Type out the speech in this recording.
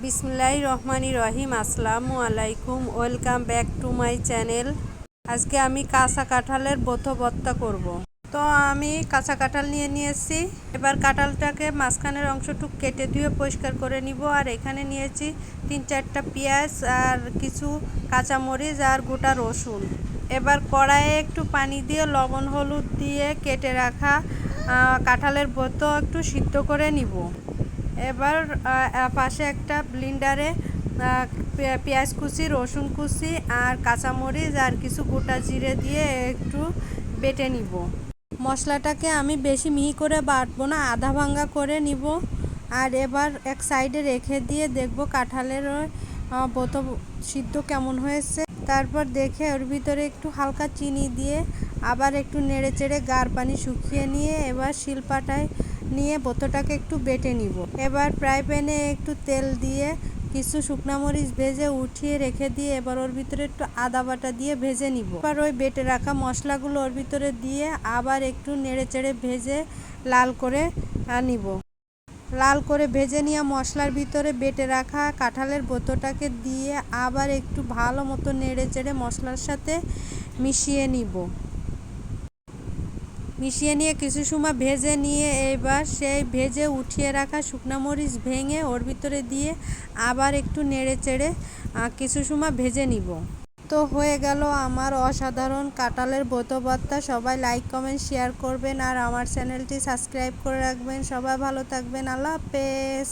বিসমিল্লাহির রহমানির রহিম। আসসালামু আলাইকুম, welcome back to my channel. আজকে আমি কাঁচা কাঁঠালের ভর্তা করব। তো আমি কাঁচা কাঁঠাল নিয়ে নিয়েছি। এবার কাঁঠালটাকে মাঝখানের অংশটুকু কেটে ধুয়ে পরিষ্কার করে নিব। আর এখানে নিয়েছি 3-4টা পেঁয়াজ আর কিছু কাঁচামরিচ আর গোটা রসুন। এবার কড়াইয়ে একটু পানি দিয়ে লবণ হলুদ দিয়ে কেটে রাখা কাঁঠালের ভর্তা একটু সিদ্ধ করে নিব। এবার পাশে একটা ব্লেন্ডারে পেঁয়াজ কুচি, রসুন কুচি আর কাঁচামরিচ আর কিছু গোটা জিরে দিয়ে একটু বেটে নিব। মশলাটাকে আমি বেশি মিহি করে বাটবো না, আধা ভাঙ্গা করে নিব। আর এবার এক সাইডে রেখে দিয়ে দেখব কাঁঠালের ভর্তা সিদ্ধ কেমন হয়েছে। তারপর দেখে ওর ভিতরে একটু হালকা চিনি দিয়ে আবার একটু নেড়ে চেড়ে গাঢ় পানি শুকিয়ে নিয়ে এবার শিলপাটায় নিয়ে ভর্তাটাকে একটু বেটে নিব। এবার ফ্রাই প্যানে একটু তেল দিয়ে কিছু শুকনো মরিচ ভেজে উঠিয়ে রেখে দিয়ে এবার ওর ভিতরে একটু আদা বাটা দিয়ে ভেজে নিব। এবার ওই বেটে রাখা মশলাগুলো ওর ভিতরে দিয়ে আবার একটু নেড়ে চেড়ে ভেজে লাল করে নিব। লাল করে ভেজে নিয়ে মশলার ভিতরে বেটে রাখা কাঁঠালের ভর্তাটাকে দিয়ে আবার একটু ভালো মতো নেড়ে চেড়ে মশলার সাথে মিশিয়ে নিব। মিশিয়ে নিয়ে কিছু সময় ভেজে নিয়ে এবার সেই ভেজে উঠিয়ে রাখা শুকনো মরিচ ভেঙে ওর ভিতরে দিয়ে আবার একটু নেড়ে চেড়ে কিছু সময় ভেজে নিব। তো হয়ে গেল আমার অসাধারণ কাঁঠালের ভর্তা। সবাই লাইক কমেন্ট শেয়ার করবেন আর আমার চ্যানেলটি সাবস্ক্রাইব করে রাখবেন। সবাই ভালো থাকবেন। আল্লাহ হাফেজ।